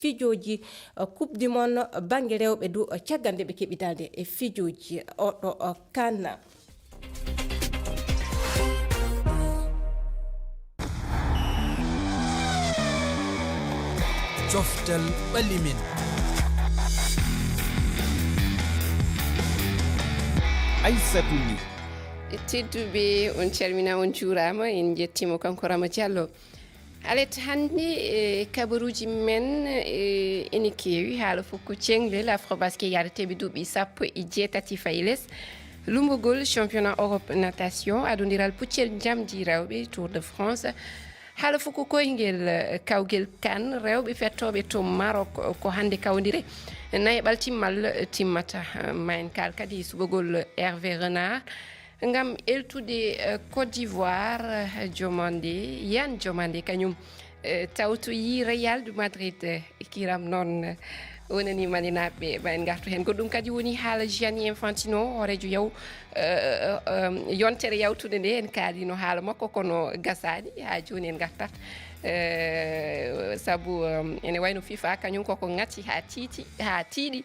fijoji coupe du monde bange rewɓe du caggal ɓe keɓitade e fijoji oɗo kan. Coftel ɓalimin. Aissatou Ly. tedduɓe on calmina on juurama en jettimo kanko Rama Diallo. alet hande kabaruji men ene kewi haala fof ko cenglel Afrobasket yareteɓe duuɓi 17 fayi less. lumbogol championnat Europe natation adodiral puccel jamdi rewɓe Tour de France. haala fof ko koyngel kawgel kan rewɓe fettoɓe to Maroc ko hande kawdire nayaɓal timmal timmata ma en kal kadi subagol Hervé Renard ngam eltude Côte d'Ivoire jomande Yann Diomande kañum tawtoyi Real de Madrid kiram noon wonani maninaɓe ma en gartu hen goɗɗum kadi woni haala Gianni Infantino horejo yaw yontere yawtude nde en kaalino haala makko kono gasani ha joni en gartat saabu ene wayno FIFA kañum koko ngati ha tiiɗi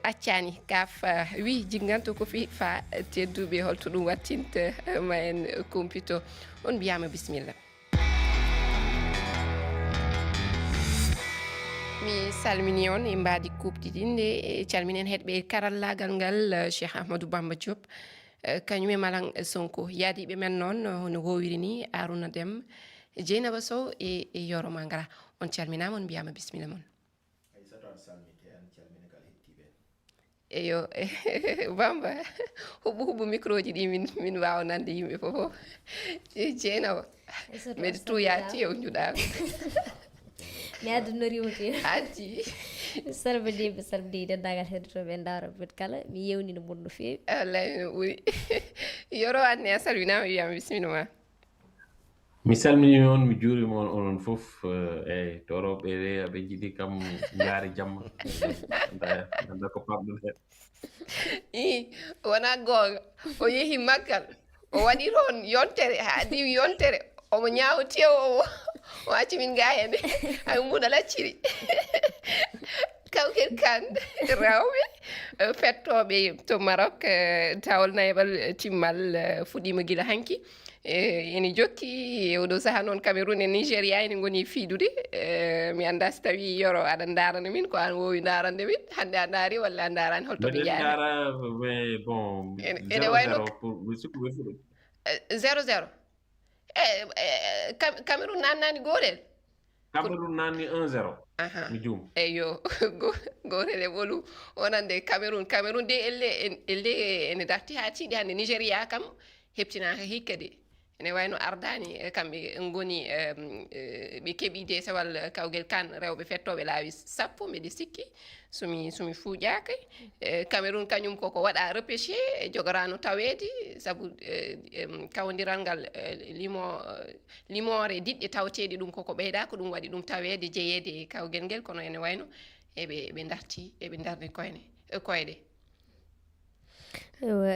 accani kaf wi jigganto ko FIFA tedduɓe holto ɗum wattinta ma en kumpito on mbiyama bisimilla. mi salmini on e mbadi kupɗiɗi nde calminen heɗɓe karallagal ngal Cheikh Ahmadou Bamba Diop kañum e Malang Sonko yaadiɓe men noon hono wowiri ni Arouna Deme Dieynaba Sow e Yoro Mangara on calminama on mbiyama bisimilla moon. eyo Bamba huɓɓu micro ji ɗi min wawa nande yimɓe fof Dieynaba mbeɗa tuyati e juɗama mi addunorima te addi salminiɓe salmini dendagal heddotoɓe dawra bet kala mi yewnino mon no fewi wallahi no ɓuuri Yoro anne a salminama wiyama bisimilla ma. mi salmini on mi juurima on onon fof eyyi toroɓe ɗe aɓe jiiɗi kam jaari jamma anda ko pamɗon hen i wona gonga o yeehi maggal o waɗi toon yontere ha diwi yontere omo ñawti o acci min ga hen ay mbuɗa lacciri kawkel kan rewɓe fettoɓe to Maroc tawol nayaɓal timmal fuɗɗima guila hanki ene jokki oɗo saaha noon Cameroun e Nigéria ene goni fiidude mi anda so tawi Yoro aɗa darana min ko an wowi darande min hande a daari walla a darani holtoɓe jaari mais bon ene wayno 0-0 Cameroun nannani goɗel Cameroun nanni 1-0 mi juum eyo gotel e ɓolu wonande Cameroun de elle ene darti ha tiiɗi hande Nigéria kam heptinaka hikka de ene wayno ardani kamɓe goni ɓe keeɓi desewal kawgel kan rewɓe fettoɓe laawi 10 mbeɗe sikki somi fuuƴaka Cameroun kañum koko waɗa repêché jogorano tawede saabu kawdiral ngal limore diɗɗe tawteɗe ɗum koko ɓeyda ko ɗum waɗi ɗum tawede jeeyede kawgel ngel kono ene wayno eɓe darni koyɗe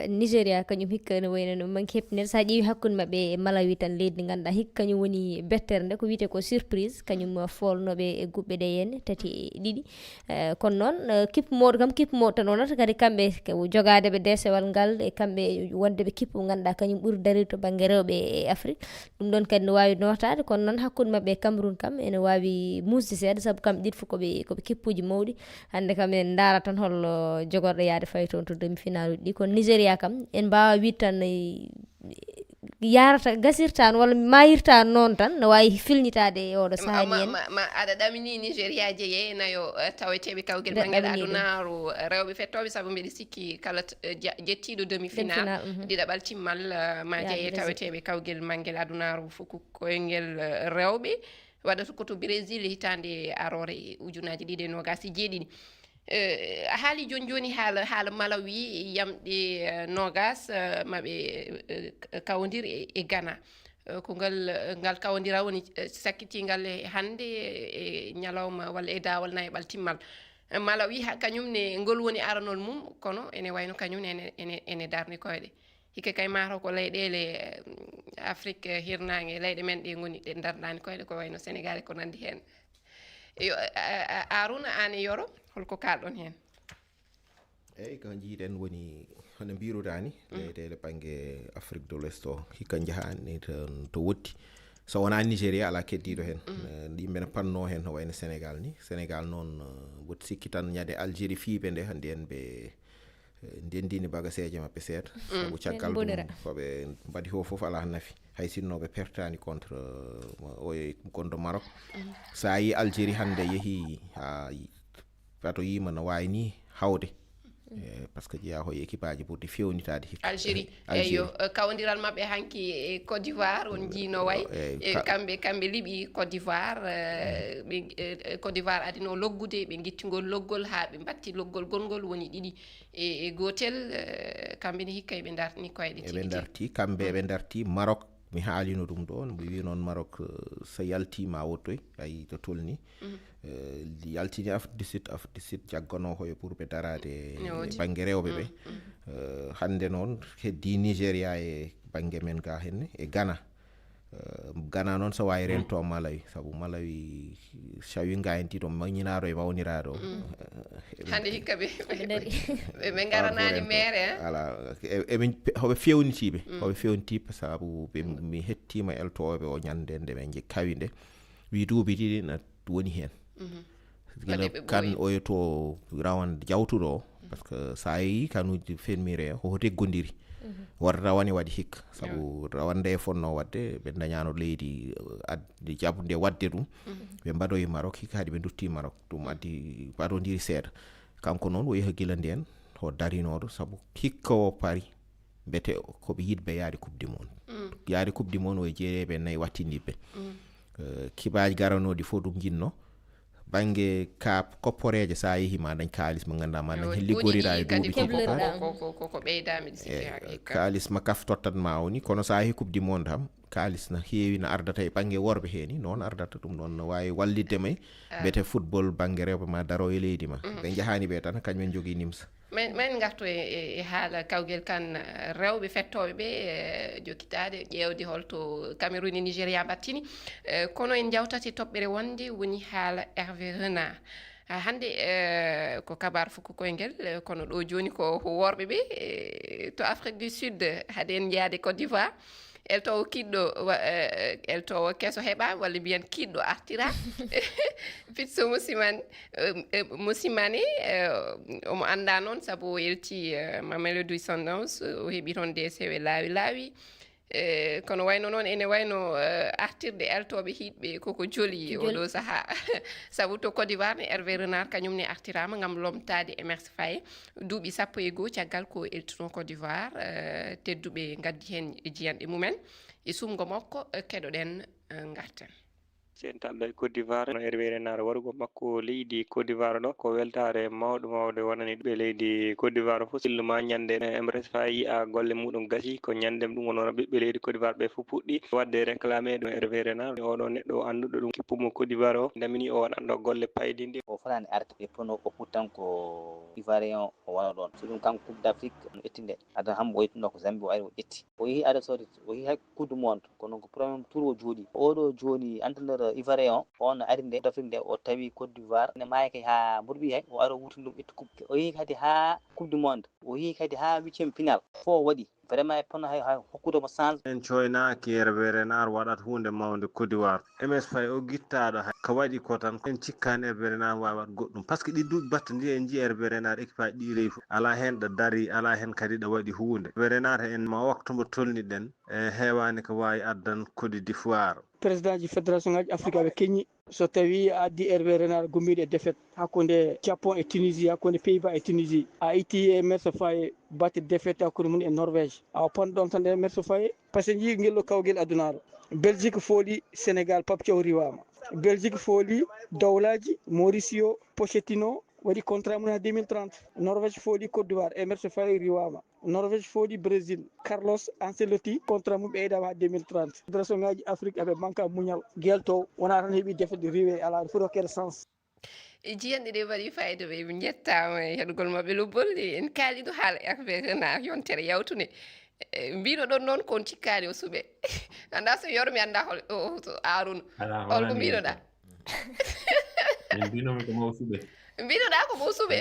Nigéria kañum hikka no wayno no manque heɓtinede sa ƴeewi hakkude mabɓe e Malawi tan leydi ndi ganduɗa hikka kañum woni bettere nde ko wiyete ko surprise kañum folnoɓe e guɓɓe ɗe henna tati ɗiɗi kono noon kippe moɗo kam kippe moɗo tan wonata kadi kamɓe jogadeɓe desewal ngal e kamɓe wondeɓe kippe mo ganduɗa kañum ɓuuri daride to banggue rewɓe e Afrique ɗum ɗon kadi no wawi notade kono noon hakkude mabɓe e Cameroun kam ene wawi musde seeɗa saabu kamɓe ɗiɗi fof koɓe kippuji mawɗi hande kam en daara tan hollo jogorɗo yaade fayi toon to demi final uji ɗi kono Nigéria kam en mbawa wiide tan yarata gasirta walla mayirta noon tan no wawi filñitade e oɗo sahani en ma aɗa ɗamini Nigéria jeeye nayo taweteɓe kawguel banggal adunaru rewɓe fettoɓe saabu mbeɗe sikki kala jettiɗo demi final ɗiɗaɓal timmal ma jeeye taweteɓe kawguel manguel adunaru fof koyngel rewɓe waɗata koto Brésil hitande arore ujunaji 2027 a haali joni haala Malawi yamɗe nogas maɓe kawdir e Ghana ko ngal kawdira woni sakkitingal hande e ñalawma walla e dawal nayaɓal timmal Malawi kañum ne ngol woni aranol mum kono ene wayno kañum ene darni koyɗe hikka kay mataw ko leyɗele Afrique hirnangue leyɗe men ɗe goni ɗe dardani koyɗe ko wayno Sénégal ko nandi hen yo Aruna an e yoro holko kalɗon hen? eyyi ko jiiɗen woni hono mbiruɗani leyɗele banggue Afrique de l'Ouest o hikka jahani to wotti so wona Nigéria ala keddiɗo hen yimɓe ne panno hen no wayno Sénégal ni Sénégal noon woto sikki tan ñande Algérie fiiɓe nde hande en ɓe ndendini bagaseje mabɓe seeɗa sabu caggal ɗum koɓe mbaɗi fof ala nafi hay sinno ɓe pertani contre oye gonɗo Maroc sa yi Algérie hande yeehi ha wato yima no wawi ni hawde par ce que jeeya hoye équipe aji ɓurdi fewnitade hikka Algérie eyo kawdiral mabɓe hanki e Côte d'Ivoire on jiino way kamɓe liɓi Côte d'Ivoire Côte d'Ivoire adino loggude ɓe guittigol loggol ha ɓe batti loggol gongol woni ɗiɗi e gotel kamɓe ne hikka eɓe dartini koyeɗe eɓe darti kamɓe eɓe darti Maroc mi haalino ɗum ɗo mbi wi noon Maroc so yaltima wottoy ayi to tolni yaltini Afrique du Sud jaggano hoye pour ɓe darade banggue rewɓe ɓe hande noon heddi Nigéria e banggue men ga henne e Ghana noon so wawi rento Malawi sabu Malawi sawi gayenti ɗo mañinaro e mawnirado hande hikka ɓe garanani maire ala hoɓe fewnitiɓe sabu mi hettima eltoɓe o ñande nde ɓe kawi nde wi duuɓi ɗiɗi na woni hen kan oyoto rawan jawtuɗo o par ce que sa yi kanuji fermire koko reggodiri wata rawane waɗi hikka sabu rawande e fonno wadde ɓe dañano leydi adde jabde wadde ɗum ɓe mbaɗoyi Maroc hikka haade ɓe dutti Maroc ɗum addi waɗodiri seeɗa kanko noon o yaha gila nden o darinoɗo sabu hikka o paari bete koɓe yiɗɓe yaade coupe du monde yaade coupe du monde o jeereɓe nayyi wattiniɓe kibaji garanoɗi fof ɗum jinno banggue ka kopporeje sa yeehi ma dañ kalis mo ganduɗa ma dañ liggorira e duuɓi ko ɓeydami kalis ma kaf tottat ma woni kono sa yeehi coupe du monde ham kalis na heewi no ardata e banggue worɓe heeni noon ardata ɗum noon no wawi wallidde may bete football banggue rewɓe ma daro e leydi ma ɓe jahani ɓe tan kañumen jogui nimsa min garto e haala kawguel kan rewɓe fettoɓe ɓe jokkitade ƴewde holto Cameroun e Nigéria battini kono en jawtati toɓɓere wonde woni haala Hervé Renard hande ko kabar fukko koyngel kono ɗo joni ko worɓe ɓe to Afrique du Sud haade en jeyade Côte d'Ivoire eltowo kiɗɗo eltowo keso heɓa walla mbiyan kiɗɗo artira Pitso Mosimane omo anda noon saabu o yelti Mamelodi Sundowns o heeɓi toon DSW laawi kono wayno noon ene wayno artirde eltoɓe hiɗɓe koko joli oɗo saaha saabu to Côte d'Ivoire ne Hervé Renard kañum ne artirama gam lomtade Emerse Faé duuɓi 12 caggal ko eltuno Côte d'Ivoire tedduɓe gaddi hen jiyanɗe mumen e sumgo makko keɗoɗen garten sentalɗo e Côte d'Ivoire no Hervé Renard warugo makko leydi Côte d'Ivoire ɗo ko weltare mawɗo wonani ɓe leydi Côte d'Ivoire fof silluma ñande Emerse Faé a golle muɗum gasi ko ñandem ɗum wono ɓiɓɓe leydi Côte d'Ivoire ɓe fof puɗɗi wadde réclamé ɗo Hervé Renard oɗo neɗɗo anduɗo ɗum kippumo Côte d'Ivoire o damini o waɗanɗo golle paydinde o fotani arde ɓe pono o puttan ko Ivoirien o wona ɗon so ɗum kanko Coupe d'Afrique no ƴettinde adan hambo o yettuno ko Zambie o ari o ƴetti o yeehi Arabie Saoudite o yeehi hay Coupe du monde kono ko premier tour o jooɗi oɗo joni entraîneur Ivoirien on ari nde d'Afrique nde o tawi Côte d'Ivoire ne maayi kay ha mburɓi hay o ari o wurtini ɗum ƴettu coupe o yeehi kadi ha Coupe du monde o yeehi kadi ha 8e final fo waɗi vraiment pono hay hokkude mo chance en coynaki Hervé Renard waɗat hunde mawde Côte d'Ivoire Emerse Faé o guittaɗo hay ko waɗi ko tan en cikkani Hervé Renard wawi wat goɗɗum par ce que ɗi duuɓi batte ndi en jii Hervé Renard équipe aji ɗi rewi fof ala hen ɗo dari ala hen kadi ɗo waɗi hunde Hervé Renard en ma waktu mo tolniɗen e heewani ko wawi addan Côte d'Ivoire président ji fédération ngaji Afrique ɓe keññi so tawi a addi Hervé Renard gommiɗo e défaite hakkude Japon e Tunisie hakkude Pays-Bas e Tunisie a itti Emerse Faé batte défaite hakkude mum e Norvège awa panɗon tan Emerse Faé par ce que jii guel ɗo kawguel adunaɗo Belgique fooli Sénégal Pape Thiaw riwama Belgique fooli dawlaji Mauricio Pochettino waɗi contrat mum ha 2030 Norvège fooli Côte d'Ivoire Emerse Faé riwama Norvège fooli Brésil Carlos Ancelotti contrat mum ɓeydama ha 2030 fédération ngaji Afrique eɓe manque muñal guelto wona tan heeɓi défaite riwe ala fof hokkede sens jiyanɗe ɗe waɗi fayida ɓe mi jettama e heɗugol mabɓe lobbol en kaaliɗo haala Hervé Renard yontere yawtune mbino ɗon noon kon cikkani o suuɓe anda so yormi anda Aruna holko mbinoɗa min mbinomi ko maw suɓe mbinoɗa ko maw suɓe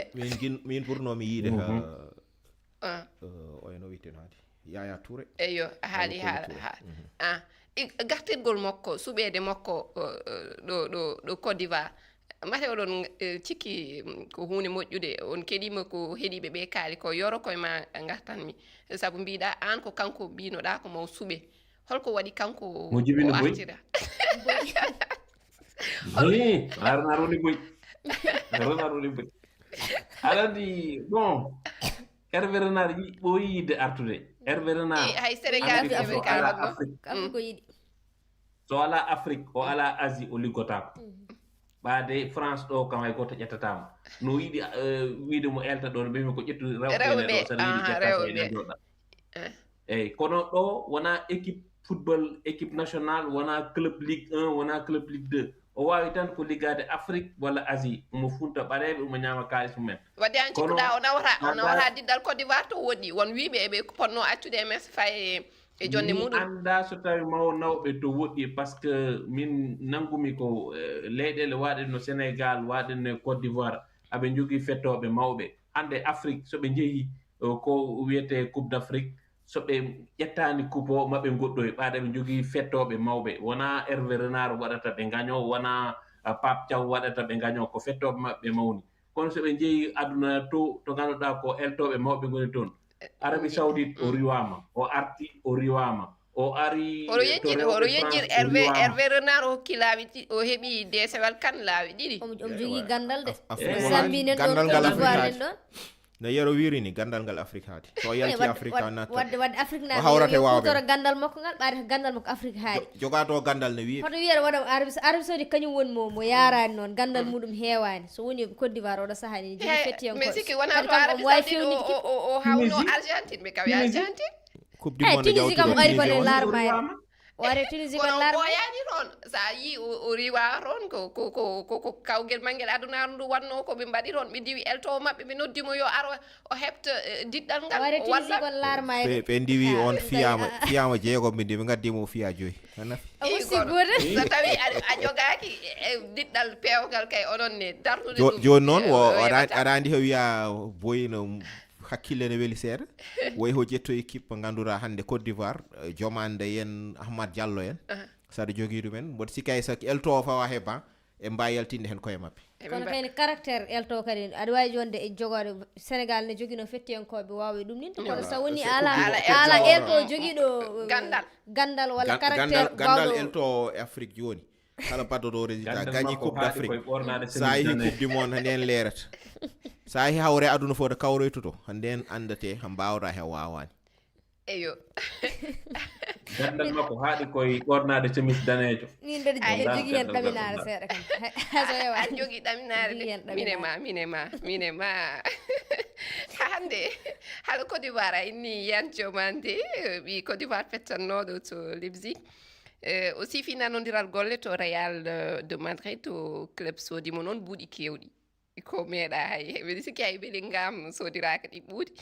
min ɓurnomi yiide oyno wiyeten haade Yaya Touré eyo haali haala gartirgol makko suɓede makko ɗo Côte d'Ivoire mate oɗon cikki ko hunde moƴƴude on keɗima ko heeɗiɓe ɓe kaali ko yoro koye ma gartanmi saabu mbiɗa an ko kanko mbinoɗa ko maw suɓe holko waɗi kanko mo jibino boy artira arnaroni boy alandi bon Hervé Renard ɓooyi yidde artude Hervé Renard hay Sénégal ɓe kalanno ko yiɗi so ala Afrique o ala Asie o liggotako ɓaade France ɗo kam hay goto ƴettatama no yiɗi wiide mo elta ɗo no ɓemi ko ƴettu rewɓe ɗo saɗa yiɗi ƴettata joɗɗa eyyi kono ɗo wona équipe football équipe nationale wona club Ligue 1 wona club Ligue 2 o wawi tan ko liggade Afrique walla Asie omo funta ɓareɓe omo ñama kalis mumen wadde an cikkuɗa o nawata diddal Côte d'Ivoire to woɗɗi won wiɓe eɓe ponno accude MS faye e jonde muɗum anda so tawi maw nawɓe to woɗɗi par ce que min nangumi ko leyɗele waɗe no Sénégal waɗe no Côte d'Ivoire aɓe jogui fettoɓe mawɓe hande Afrique soɓe jeehi ko wiyete Coupe d'Afrique soɓe ƴettani coupe o maɓe goɗɗoy ɓaade ɓe jogui fettoɓe mawɓe wona Hervé Renard waɗata ɓe gaño wona Pape Thiaw waɗata ɓe gaño ko fettoɓe maɓɓe mawni kono soɓe jeehi aduna to ganduɗa ko eltoɓe mawɓe goni toon Arabie Saoudite o riwama o arti o riwama o ari oɗo yejjir Hervé Renard o hokki laawi o heeɓi desewal kan laawi ɗiɗi omo jogui gandal de Zambie gandal ngal Afrique no yero wiri ni gandal ngal Afrique haadi so yalti Afrique nata wadde Afrique na hawrate wawɓe toro gandal makko ngal ɓaade gandal makko Afrique haadi jogato gandal ne wiye hoto wiyata waɗa Arabie Saoudite kañum woni mo yarani noon gandal muɗum heewani so woni Côte d'Ivoire oɗo sahani jogui fettiyanko mais sikki wona to Arabie Saoudite o hawno Argentine ɓe kawi Argentine coupe du monde Tunisie kam o ari kone larma o ari Tunisie kon larma boyani toon sa yi o riwa toon ko kawguel manguel adunaru ndu wanno ko ɓe mbaɗi toon ɓe diwi eltowo mabɓe ɓe noddimo yo aro o hebta diɗɗal ngal o ari Tunisie kon larma ɓe ndiwi on fiyama jeegom ɓe ndi ɓe gaddimo fiya joyi so tawi a jogaki diɗɗal pewgal kay oɗon ne dartude joni noon aɗa andi ho wiya boyino hakkille ne weeli seeɗa woyi ho ƴetto équipe ganduɗa hande Côte d'Ivoire jomande yen Ahmad Diallo en saɗa jogui ɗumen mboɗo sikka so eltowo fawa heɓa e mbawi yaltinde hen koye mabɓe kono kayne caractère elto kadi aɗa wawi jonde e jogade Sénégal ne joguino fettiyankoɓe wawi ɗum nin kono so woni ala elto joguiɗo gandal walla caractère gandal elto e Afrique joni kala baddoɗo résultat gagni coupe d'Afrique sa yeehi coupe du monde hande en leerata sa yeehi hawre aduna fo to kawroytuto hande en andate ha mbawɗa he wawani eyo gandal makko haaɗi koye ɓornade chemise danejo min mbeɗa jogui hen ɗaminare seeɗa kam an jogui ɗaminare minema hande haala Côte d'Ivoire a inni Yan Diomande ɓi Côte d'Ivoire fettannoɗo to Leipzig aussi fi nanodiral golle to Real de Madrid to club sodimo noon buuɗi kewɗi ko meeɗa hay mbiɗa sikki hay Bellingham sodiraka ɗi ɓuuɗi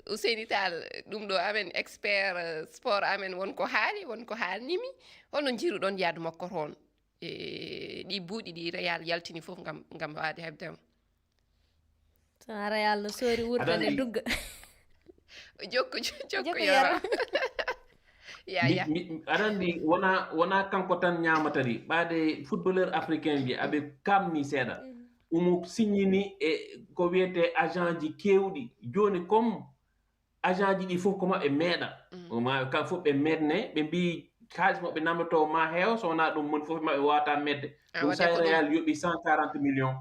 Ousseyni Tall ɗum ɗo amen expert sport amen wonko haali wonko haalnimi holno jiruɗon yaadu makko toon ɗi buuɗi ɗi Real yaltini fof ngam waade hebdemo so Real no sori wurdane dugga jokku yoro aɗandi wona kanko tan ñamata ɗi ɓaade footballeur africain ji aɓe kamni seeɗa omo signini e ko wiyete agent ji kewɗi joni comme agent ji ɗi fof ko maɓe meeɗa kam fof ɓe medne ɓe mbi halis maɓe namdoto ma heew so wona ɗum moni fof maɓe wawata medde ɗum sa Real yoɓi 140 millions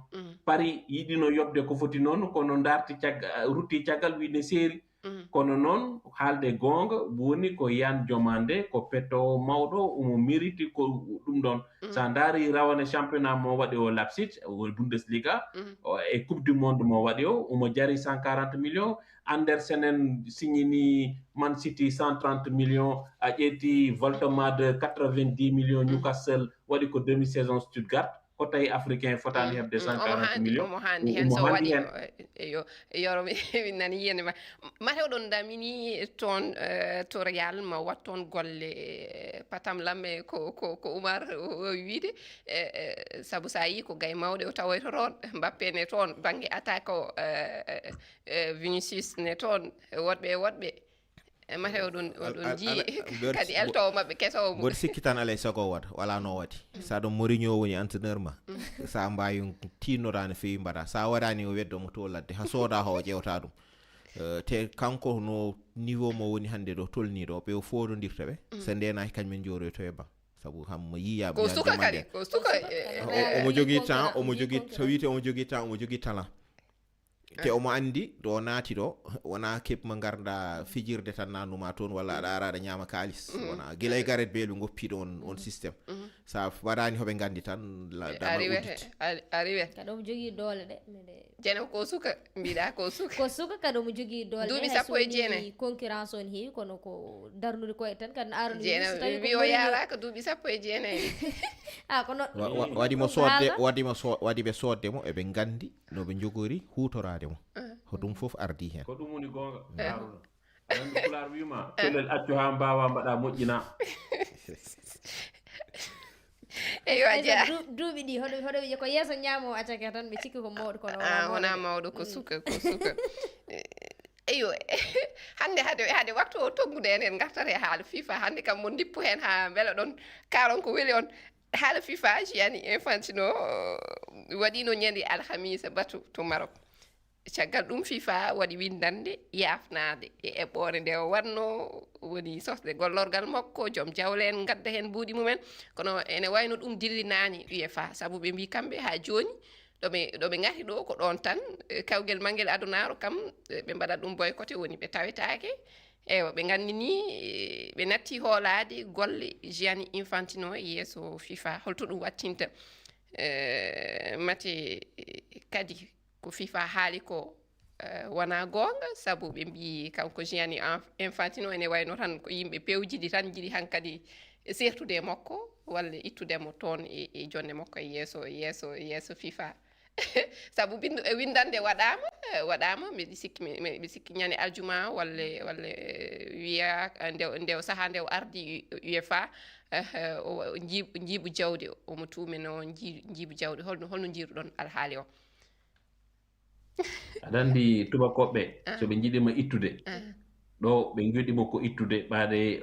Paris yiɗino yobde ko foti noon kono darti rutti caggal wiide seeri kono noon haalde gonga woni ko Yan Diomande ko pettowo mawɗo omo mérite ko ɗum ɗon sa daari rawane championnat mo waɗi o Leipzig o Bundesliga e coupe du monde mo waɗi o omo jari 140 millions Andersen en signini Man City 130 millions a ƴetti Voltema de 90 millions Newcastle waɗi ko demi saison Stuttgart ko tawi africain fotani hebde 140 millions omo handi hen so waɗi yo yoro mi nani yene ma matewɗon damini toon to Real ma wat toon golle patam lamme ko Oumar o wiide sabu sa yi ko gay mawɗe o tawoyto toon Mbappé ne toon banggue attaque o Vinicius ne toon woɗɓe matew ɗum jii kadi eltowo mabɓe kesowo mum mboɗo sikki tan alay sago waɗa wala no waɗi sa ɗum Mourinho woni entraîneur ma sa mbawi tinnoɗa no fewi mbaɗa sa waɗani o weddomo to ladde ha sooda ho o ƴewta ɗum te kanko no niveau mo woni hande ɗo tolniɗo ɓe o fododirta ɓe so ndenaki kañumen joroyto e ban sabu hammo yiyaɓe ko suka kadi ko suka omo jogui temps omo jogui so wite omo jogui temps omo jogui talent te omo andi ɗo naati ɗo wona keɓma garda fijirde tan nannuma toon walla aɗa ara aɗa ñama kalis wona guilay Gareth Bale ɓe goppiɗo on systéme sa waɗani hoɓe gandi tan arriwete kadi omo jogui doole ɗe jeno ko suka mbiɗa ko suka kadi omo jogui doole duuɓi 14 concurrence on heewi kono ko darnude koye tan kadi arono wi o yaraka duuɓi 19 kono waɗiɓe sodde mo eɓe gandi noɓe jogori hutorade mo ko ɗum foof ardi hen ko ɗum woni gonga Haruna andi pular wima pelel accu ha mbawa mbaɗa moƴƴina eyo aja duuɓi ɗi hoɗo wiye ko yeeso ñaamo attaque tan ɓe cikki ko mawɗo kono wona mawɗo ko suka eyo hande waktu o toggude en gartata e haala FIFA hande kam mo dippu hen ha beela ɗon karon ko weeli on haala FIFA Gianni Infantino waɗino ñande alhamisa batu to Maroc caggal ɗum FIFA waɗi windande yafnade e eɓɓore nde o wanno woni sosde gollorgal makko joom jawle en gadda hen buuɗi mumen kono ene wayno ɗum dillinani UEFA sabu ɓe mbi kamɓe ha joni ɗoɓe gati ɗo ko ɗon tan kawguel manguel adunaro kam ɓe mbaɗat ɗum boycotté woni ɓe tawetake ewa ɓe gandini ɓe natti hoolade golle Gianni Infantino e yeeso FIFA holto ɗum wattinta mate kadi ko FIFA haali ko wona gonga sabu ɓe mbi kanko Gianni Infantino ene wayno tan ko yimɓe pewjidi tan jiɗi hankadi sertude makko walla ittudemo toon e jonde makko e yeeso FIFA sabu windande waɗama mbiɗa sikki ñande aljuma walla wiya nde saaha nde o ardi UEFA jiibu jawdi omo tumino jiibu jawdi holno jiiruɗon alhaali o aɗa andi tubakoɓe so ɓe jiiɗima ittude ɗo ɓe joɗimo ko ittude ɓaade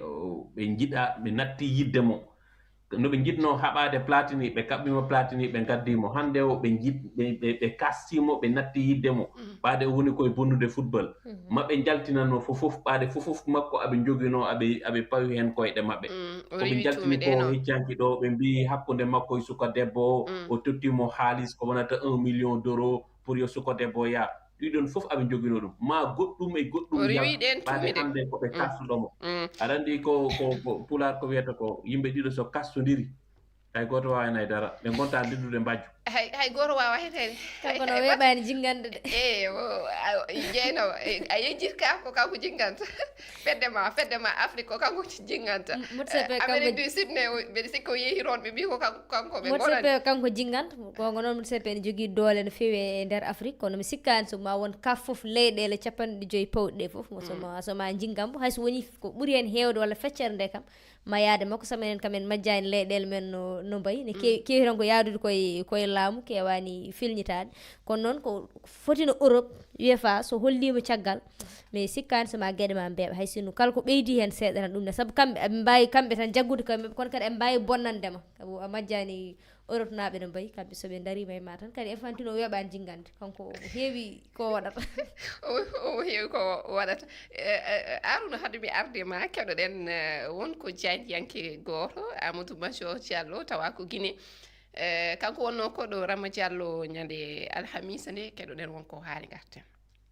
ɓe jiɗa ɓe natti yidde mo no ɓe jiɗno haɓade Platini ɓe kaɓɓimo Platini ɓe gaddimo hande o ɓe kastimo ɓe natti yidde mo ɓaade o woni koye bonnude football maɓe jaltinanno fofof ɓaade fofof makko aɓe jogino aɓe pawi hen koyɗe maɓɓe koɓe jaltini ko heccanki ɗo ɓe mbi hakkude makko e suka debbo o tottimo haalis ko wonata 1 million d'euros pour yo suka debbo yaa ɗiɗon fof aɓe jogino ɗum ma goɗɗum e goɗɗum ɓaade hande koɓe kastuɗomo aɗa andi ko pular ko wiyata ko yimɓe ɗiɗo so kastodiri hay goto wawani haydara ɓe gonta deddude mbajju hay goto wawa hetede kanko no weɓani jingande de jeyno a yejjit ka ko kanko jinganta feddema Afrique ko kanko jinganta Amérique du Sud ne mbeɗa sikki o yeehi toon ɓe mbi ko kanko ɓe gonani kanko jinganta gonga noon mbiɗa seppe ne jogui doole no fewi e nder Afrique kono mi sikkani soma won kaf foof leyɗele 50 pawɗe ɗe foof soma jingambo hayso woni ko ɓuuri hen hewde walla feccere nde kam ma yaade makko sabu enen kamen majjani leyɗele men no mbayi ne kewi tan ko yaadude koye laamu kewani filñitade kono noon ko fotino Europe UEFA so hollima caggal mais sikkani soma gueɗe ma mbeeɓa hay sinno kala ko ɓeydi hen seeɗa tan ɗum ne saabu kamɓe eɓe mbawi kamɓe tan jaggude kamɓe kono kadi eɓe mbawi bonnandema sabu a majjani Europe naɓe no mbayi kamɓe soɓe darima e ma tan kadi Infantino o weɓani jingande kanko heewi ko waɗata o heewi ko waɗata Arouna hade mi arde ma keɗoɗen wonko jandiyanke goto Amadou Major Diallo tawa ko Guinée kanko wonno koɗo Rama Diallo ñande alhamisa nde keɗoɗen wonko haali garten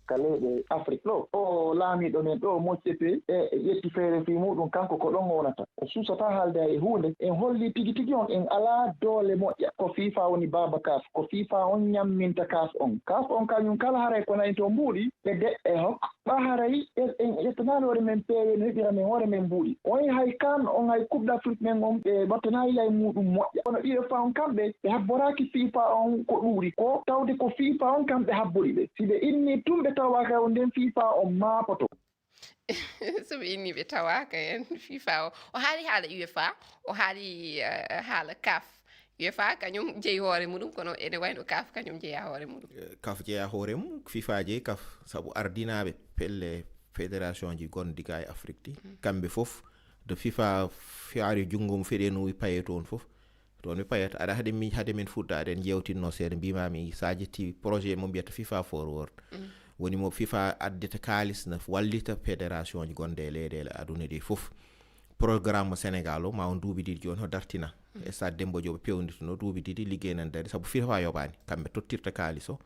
ka leyɗe Afrique ɗo o laamiɗo men ɗo Motsepe e ƴetti feere fi muɗum kanko ko ɗon wonata o susata haalde e hunde en holli tigi tigi on en ala doole moƴƴa ko FIFA woni baba kas ko FIFA on ñamminta kas on kañum kala haray ko nayi to mbuuɗi ɓe deɗɗe hok ɓa haray en ƴettanaani hoore men peewe no heɓira men hoore men mbuuɗi on hay kan on hay coupe d'Afrique men on ɓe battanayi lay muɗum moƴƴa kono UEFA on kamɓe ɓe habboraaki FIFA on ko ɗuuri ko tawde ko FIFA on kamɓe habbori ɓe si ɓe inni tun ɓe tawaaka o nden FIFA on maapoto so ɓe inni ɓe tawaaka en FIFA o haali haala UEFA o haali haala CAF UEFA kañum jeyi hoore muɗum kono ene wayno CAF kañum jeeya hoore muɗum CAF jeeya hoore mum FIFA jeeyi CAF sabu ardinaaɓe pelle fédération ji gonɗi ga e Afrique ɗi kamɓe fof de FIFA fiyaari junngo mum feɗenowi paye toon fof toon ɓe payata aɗa hade min fuɗɗade en jewtinno seeɗa mbimami sa jetti projet mo mbiyata FIFA forward woni mo FIFA addeta kalis na wallita fédération ji gonɗe e leyɗele aduna ɗi fof programme mo Sénégal o ma on duuɓi ɗiɗi joni ho dartina e stade Demba Diop pewndituno duuɓi ɗiɗi liggey nan dari sabu FIFA yoɓani kamɓe tottirta kalis o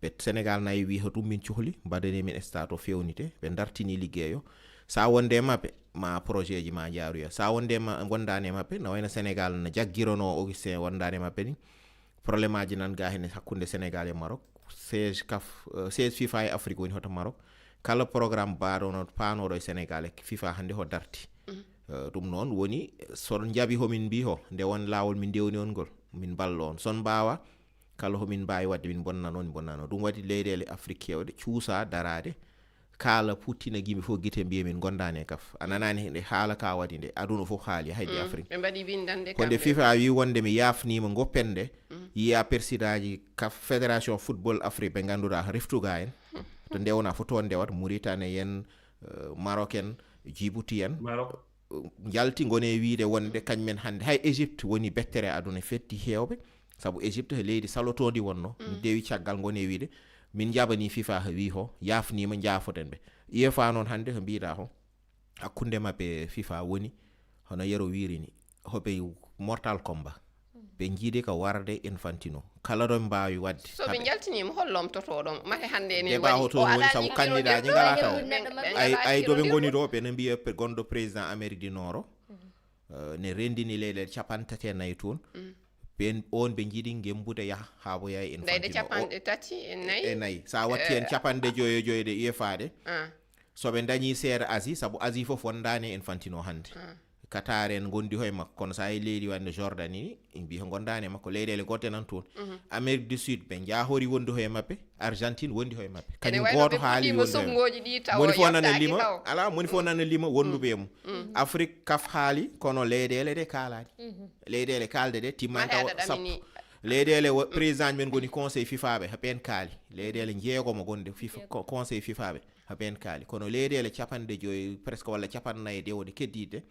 ɓe Sénégal nayi wi hoɗum min cohli mbaɗani min stade o fewnite ɓe dartini liggey o sa wonde e mabɓe ma projet ji ma jaaruya sa wonde gondani e mabɓe no wayno Sénégal no jaggirono Augustin wondani e mabɓe ni probléme aji nan ga hen hakkude Sénégal e Maroc 16 FIFA e Afrique woni hoto Maroc kala programme baɗono panoɗo e Sénégal e FIFA hande ho darti ɗum noon woni son jaabi homin mbi ho nde won lawol min dewni on ngol min ballo on son mbawa kala homin mbawi wadde min bonnano ɗum waɗi leyɗele Afrique kewɗe cuusa darade kala puttina gimi fof guite mbiye min gondani e CAF ananani nde haala ka waɗi nde aduna fof haali haydi Afrique ɓe mbaɗi windande ko nde FIFA wi wonde mi yafnima goppende yiya persidaji CAF fédération football Afrique ɓe ganduɗa reftuga en to ndewna fo toon ndewat Mauritanie en Maroc en Djibouti en jalti gone wiide wonde kañumen hande hay Égypte woni bettere aduna fetti hewɓe sabu Égypte he leydi salotodi wonno dewi caggal gone wiide min jabani FIFA wi ho yafnima jaafoten ɓe UEFA noon hande ko mbiɗa ho hakkunde mabɓe FIFA woni hono yero wirini hoɓe mortal combat ɓe jiidi ko warde Infantino kala ɗon mbawi wadde so ɓe jaltinima hollom totoɗon mate hande ene débat ho toon woni sabu candidat ji ngala taw ay doɓe goni ɗo ɓene mbiya gonɗo président Amérique du Nord o ne rendini leyɗele 34 toon ɓen on ɓe jiiɗi gembude yaha ha boya e Infantino sa watti en capanɗe joyojoyde UEFA ɗe soɓe dañi seere Asie sabu Asie fof wondani e Infantino hande Qatar en gondi hoye makko kono sa yi leydi wande Jordanie ni mbi ko gondani e makko leyɗele gote nan toon Amérique du Sud ɓe jahori wondi hoye mabɓe Argentine wondi hoye mabɓe kañum goto haali moni fo nana lima ala moni fo nana lima wonduɓe mum Afrique CAF haali kono leyɗele ɗe kalani leyɗele kalde ɗe timman taw sappo leyɗele président men goni conseil FIFA ɓe haɓen kaali leyɗele jeegomo gonde FIFA conseil FIFA ɓe haɓen kaali kono leyɗele capanɗe joyi presque walla capannayyi dewde keddiɗe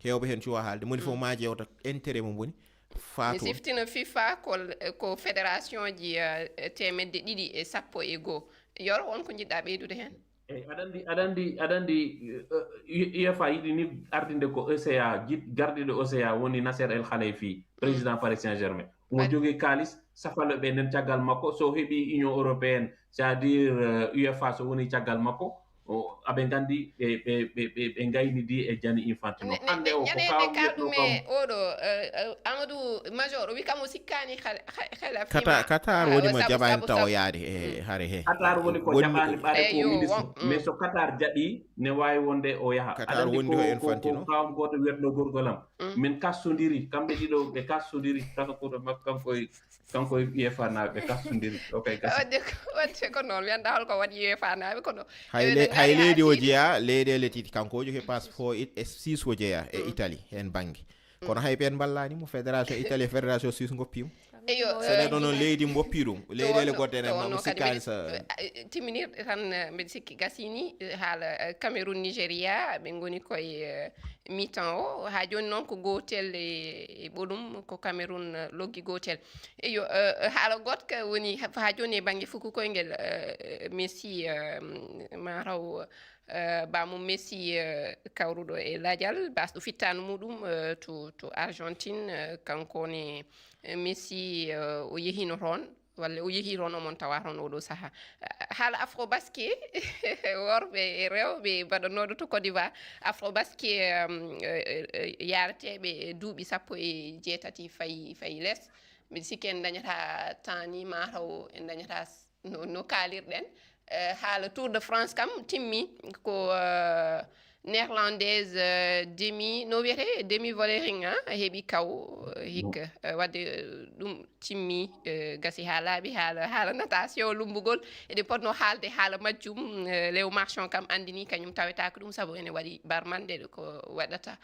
hewɓe hen cuwa haalde moni fof ma jewta intérêt mum woni mi siftino FIFA ko fédération ji 210 yoro wonko jiɗɗa ɓeydude hen aɗa andi UEFA yiɗi ni ardinde ko ECA gardiɗo ECA woni Nasser El Khelaïfi président Paris Saint-Germain mo jogui kalis safaloɓe nden caggal makko so heeɓi Union européenne c'est à dire UEFA so woni caggal makko aɓe gandi ɓe gaynidi e Gianni Infantino hande o ñanede kalɗume oɗo Amadou Major o wi kam o sikkani Qatar woni mo jaɓani taw yaade e haare he Qatar woni ko jaɓani ɓaade ko ministre mais so Qatar jaɓi ne wawi wonde o yaha Qatar wondi ho Infantino kawam goto wiyatno gorgolam min kastodiri kamɓe ɗiɗo ɓe kastodiri tasakoto makko kanko UEFA naɓe ɓe kastodiri wadde ko noon mi anda holko waɗi UEFA naɓe kono hay leydi o jeeya leyɗele titi kanko o jogi passeport e Suisse o jeeya e Italie hen banggue kono hay ɓen ballanimo fédération Italie e fédération Suisse goppimo sene ɗo noon leydi mboppi ɗum leyɗele goɗɗene mo sikkani sa timminirɗe tan mbeɗa sikki gasini haala Cameroun Nigéria ɓe goni koye mi-temps o ha joni noon ko gotel e ɓolum ko Cameroun loggi gotel haala gotka woni ha joni e banggue fuku koyngel Messi mataw bamum Messi kawruɗo e ladial basɗo fittano muɗum to Argentine kankone Messi o yehino toon walla o yehi toon omon tawa toon oɗo saaha haala Afrobasket worɓe e rewɓe mbaɗanoɗo to Côte d'Ivoire Afrobasket yareteɓe duuɓi 17 fayi less mbiɗa sikki en dañata temps ni mataw en dañata no kalirɗen haala Tour de France kam timmi ko néerlandaise demi no wiyete demi volering heeɓi kaw hikka wadde ɗum timmi gasi ha laaɓi haala natation lumbugol eɗen potno haalde haala majjum Léo Marchand kam andini kañum tawetaka ɗum saabu ene waɗi barmanɗe ko waɗata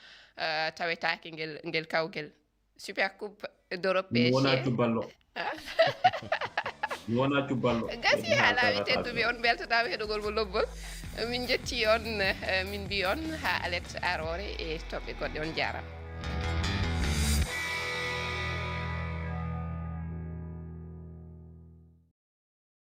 tawetake ngel kawgel super coupe d'Europe wona cuballo wona cuballo gasi ha laaɓi tedduɓe on beltatama heɗogol mo lobbol min jetti on min mbi on ha alet arore e toɓɓe goɗɗe on jarama